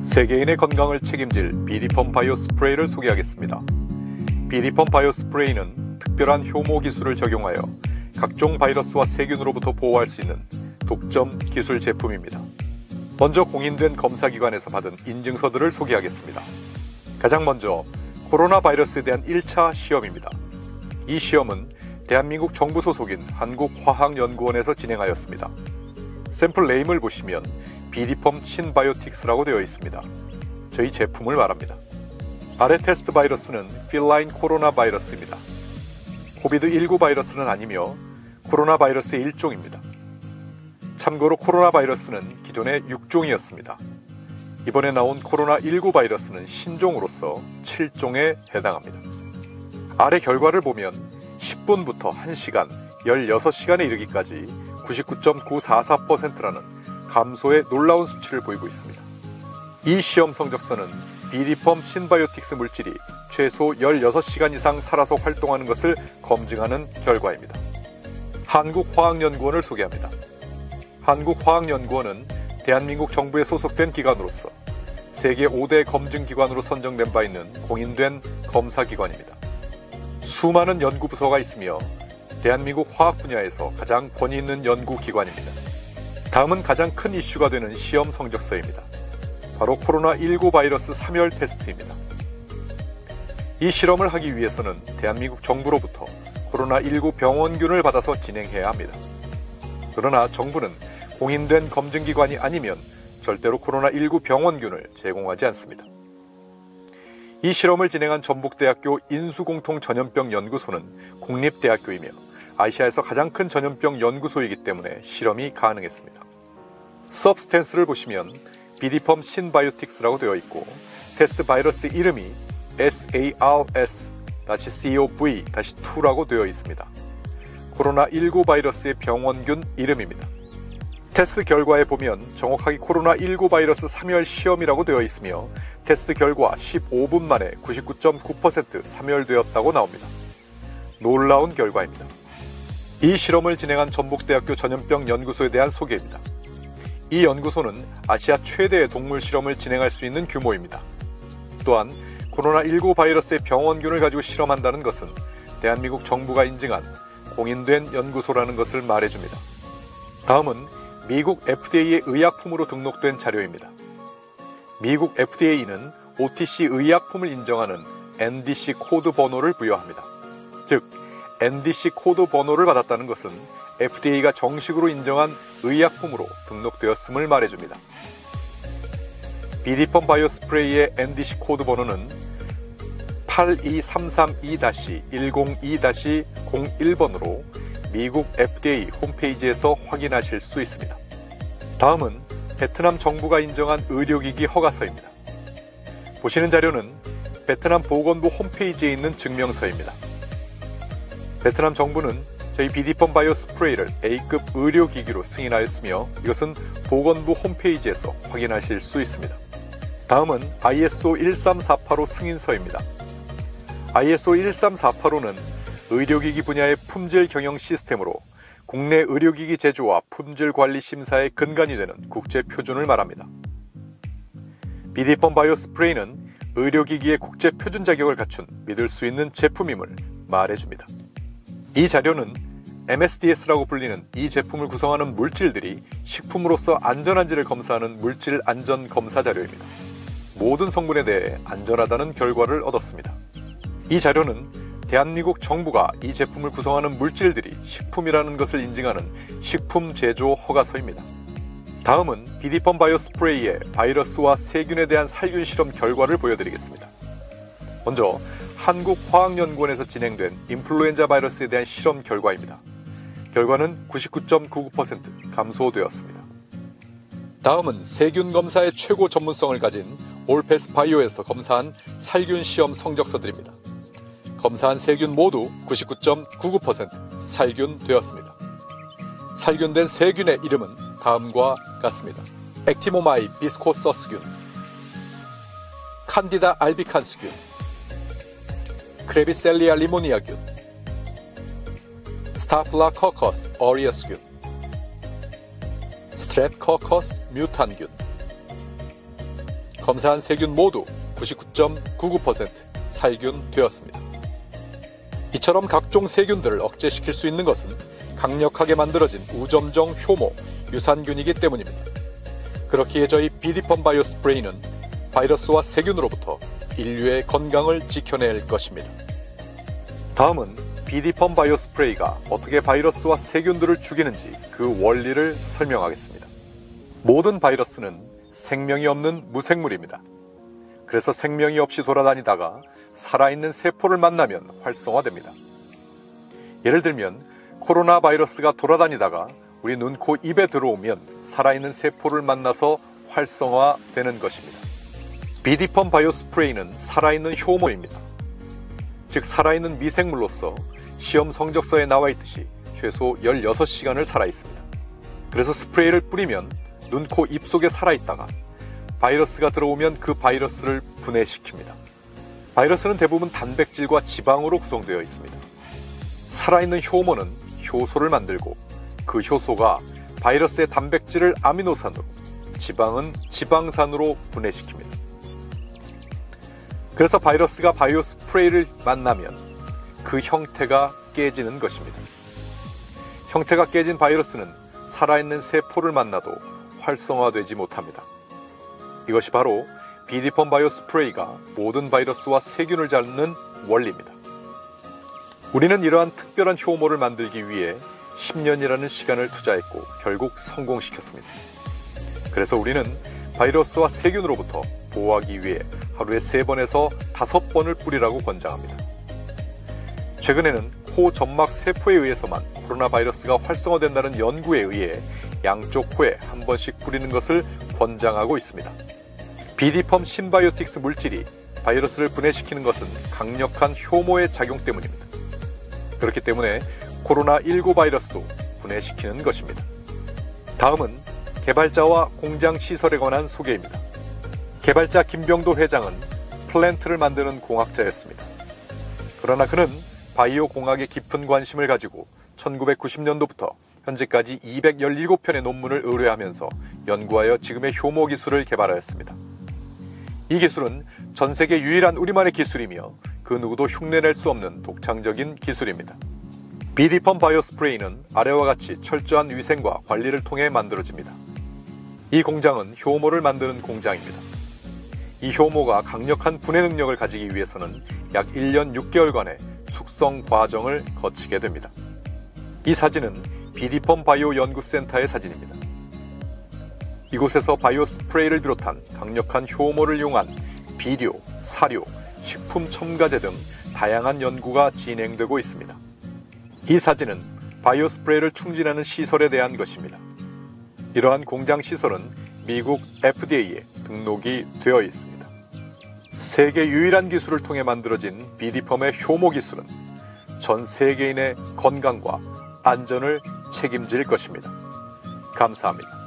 세계인의 건강을 책임질 비리펌 바이오 스프레이를 소개하겠습니다. 비리펌 바이오 스프레이는 특별한 효모 기술을 적용하여 각종 바이러스와 세균으로부터 보호할 수 있는 독점 기술 제품입니다. 먼저 공인된 검사기관에서 받은 인증서들을 소개하겠습니다. 가장 먼저 코로나 바이러스에 대한 1차 시험입니다. 이 시험은 대한민국 정부 소속인 한국화학연구원에서 진행하였습니다. 샘플 네임을 보시면 비리펌 신바이오틱스라고 되어 있습니다. 저희 제품을 말합니다. 아래 테스트 바이러스는 필라인 코로나 바이러스입니다. 코비드19 바이러스는 아니며 코로나 바이러스의 일종입니다. 참고로 코로나 바이러스는 기존에 6종이었습니다. 이번에 나온 코로나19 바이러스는 신종으로서 7종에 해당합니다. 아래 결과를 보면 10분부터 1시간, 16시간에 이르기까지 99.944%라는 감소의 놀라운 수치를 보이고 있습니다. 이 시험 성적서는 비리펌 신바이오틱스 물질이 최소 16시간 이상 살아서 활동하는 것을 검증하는 결과입니다. 한국화학연구원을 소개합니다. 한국화학연구원은 대한민국 정부에 소속된 기관으로서 세계 5대 검증기관으로 선정된 바 있는 공인된 검사기관입니다. 수많은 연구부서가 있으며 대한민국 화학 분야에서 가장 권위 있는 연구기관입니다. 다음은 가장 큰 이슈가 되는 시험 성적서입니다. 바로 코로나19 바이러스 사멸 테스트입니다. 이 실험을 하기 위해서는 대한민국 정부로부터 코로나19 병원균을 받아서 진행해야 합니다. 그러나 정부는 공인된 검증기관이 아니면 절대로 코로나19 병원균을 제공하지 않습니다. 이 실험을 진행한 전북대학교 인수공통전염병 연구소는 국립대학교이며 아시아에서 가장 큰 전염병 연구소이기 때문에 실험이 가능했습니다. 서브스텐스를 보시면 비리펌 신바이오틱스라고 되어 있고 테스트 바이러스 이름이 SARS-CoV-2라고 되어 있습니다. 코로나19 바이러스의 병원균 이름입니다. 테스트 결과에 보면 정확하게 코로나19 바이러스 사멸 시험이라고 되어 있으며 테스트 결과 15분 만에 99.9% 사멸되었다고 나옵니다. 놀라운 결과입니다. 이 실험을 진행한 전북대학교 전염병 연구소에 대한 소개입니다. 이 연구소는 아시아 최대의 동물 실험을 진행할 수 있는 규모입니다. 또한 코로나19 바이러스의 병원균을 가지고 실험한다는 것은 대한민국 정부가 인증한 공인된 연구소라는 것을 말해줍니다. 다음은 미국 FDA의 의약품으로 등록된 자료입니다. 미국 FDA는 OTC 의약품을 인정하는 NDC 코드 번호를 부여합니다. 즉, NDC 코드 번호를 받았다는 것은 FDA가 정식으로 인정한 의약품으로 등록되었음을 말해줍니다. 비리펌 바이오 스프레이의 NDC 코드 번호는 82332-102-01번으로 미국 FDA 홈페이지에서 확인하실 수 있습니다. 다음은 베트남 정부가 인정한 의료기기 허가서입니다. 보시는 자료는 베트남 보건부 홈페이지에 있는 증명서입니다. 베트남 정부는 저희 비리펌 바이오 스프레이를 A급 의료기기로 승인하였으며 이것은 보건부 홈페이지에서 확인하실 수 있습니다. 다음은 ISO 13485 승인서입니다. ISO 13485는 의료기기 분야의 품질 경영 시스템으로 국내 의료기기 제조와 품질 관리 심사의 근간이 되는 국제 표준을 말합니다. 비리펌 바이오 스프레이는 의료기기의 국제 표준 자격을 갖춘 믿을 수 있는 제품임을 말해줍니다. 이 자료는 MSDS라고 불리는 이 제품을 구성하는 물질들이 식품으로서 안전한지를 검사하는 물질 안전 검사 자료입니다. 모든 성분에 대해 안전하다는 결과를 얻었습니다. 이 자료는 대한민국 정부가 이 제품을 구성하는 물질들이 식품이라는 것을 인증하는 식품 제조 허가서입니다. 다음은 비리펌 바이오 스프레이의 바이러스와 세균에 대한 살균 실험 결과를 보여드리겠습니다. 먼저 한국화학연구원에서 진행된 인플루엔자 바이러스에 대한 실험 결과입니다. 결과는 99.99% 감소되었습니다. 다음은 세균 검사의 최고 전문성을 가진 올패스 바이오에서 검사한 살균 시험 성적서들입니다. 검사한 세균 모두 99.99% 살균되었습니다. 살균된 세균의 이름은 다음과 같습니다. 액티모마이 비스코서스균, 칸디다 알비칸스균, 크레비셀리아 리모니아균, 스타플라코커스 어리어스균, 스트랩코커스 뮤탄균, 검사한 세균 모두 99.99% 살균되었습니다. 이처럼 각종 세균들을 억제시킬 수 있는 것은 강력하게 만들어진 우점정 효모 유산균이기 때문입니다. 그렇기에 저희 비디펌 바이오 스프레이는 바이러스와 세균으로부터 인류의 건강을 지켜낼 것입니다. 다음은 비디펌 바이오 스프레이가 어떻게 바이러스와 세균들을 죽이는지 그 원리를 설명하겠습니다. 모든 바이러스는 생명이 없는 무생물입니다. 그래서 생명이 없이 돌아다니다가 살아있는 세포를 만나면 활성화됩니다. 예를 들면 코로나 바이러스가 돌아다니다가 우리 눈, 코, 입에 들어오면 살아있는 세포를 만나서 활성화되는 것입니다. 비디펌 바이오 스프레이는 살아있는 효모입니다. 즉 살아있는 미생물로서 시험 성적서에 나와 있듯이 최소 16시간을 살아있습니다. 그래서 스프레이를 뿌리면 눈, 코, 입 속에 살아있다가 바이러스가 들어오면 그 바이러스를 분해시킵니다. 바이러스는 대부분 단백질과 지방으로 구성되어 있습니다. 살아있는 효모는 효소를 만들고 그 효소가 바이러스의 단백질을 아미노산으로, 지방은 지방산으로 분해시킵니다. 그래서 바이러스가 바이오 스프레이를 만나면 그 형태가 깨지는 것입니다. 형태가 깨진 바이러스는 살아있는 세포를 만나도 활성화되지 못합니다. 이것이 바로 비디펌 바이오 스프레이가 모든 바이러스와 세균을 잡는 원리입니다. 우리는 이러한 특별한 효모를 만들기 위해 10년이라는 시간을 투자했고 결국 성공시켰습니다. 그래서 우리는 바이러스와 세균으로부터 보호하기 위해 하루에 3번에서 5번을 뿌리라고 권장합니다. 최근에는 코 점막 세포에 의해서만 코로나 바이러스가 활성화된다는 연구에 의해 양쪽 코에 한 번씩 뿌리는 것을 권장하고 있습니다. 비디펌 신바이오틱스 물질이 바이러스를 분해시키는 것은 강력한 효모의 작용 때문입니다. 그렇기 때문에 코로나19 바이러스도 분해시키는 것입니다. 다음은 개발자와 공장 시설에 관한 소개입니다. 개발자 김병도 회장은 플랜트를 만드는 공학자였습니다. 그러나 그는 바이오 공학에 깊은 관심을 가지고 1990년도부터 현재까지 217편의 논문을 의뢰하면서 연구하여 지금의 효모 기술을 개발하였습니다. 이 기술은 전 세계 유일한 우리만의 기술이며 그 누구도 흉내낼 수 없는 독창적인 기술입니다. 비디펌 바이오 스프레이는 아래와 같이 철저한 위생과 관리를 통해 만들어집니다. 이 공장은 효모를 만드는 공장입니다. 이 효모가 강력한 분해 능력을 가지기 위해서는 약 1년 6개월간의 숙성 과정을 거치게 됩니다. 이 사진은 비디펌 바이오 연구센터의 사진입니다. 이곳에서 바이오 스프레이를 비롯한 강력한 효모를 이용한 비료, 사료, 식품 첨가제 등 다양한 연구가 진행되고 있습니다. 이 사진은 바이오 스프레이를 충진하는 시설에 대한 것입니다. 이러한 공장 시설은 미국 FDA에 등록이 되어 있습니다. 세계 유일한 기술을 통해 만들어진 비디펌의 효모 기술은 전 세계인의 건강과 안전을 책임질 것입니다. 감사합니다.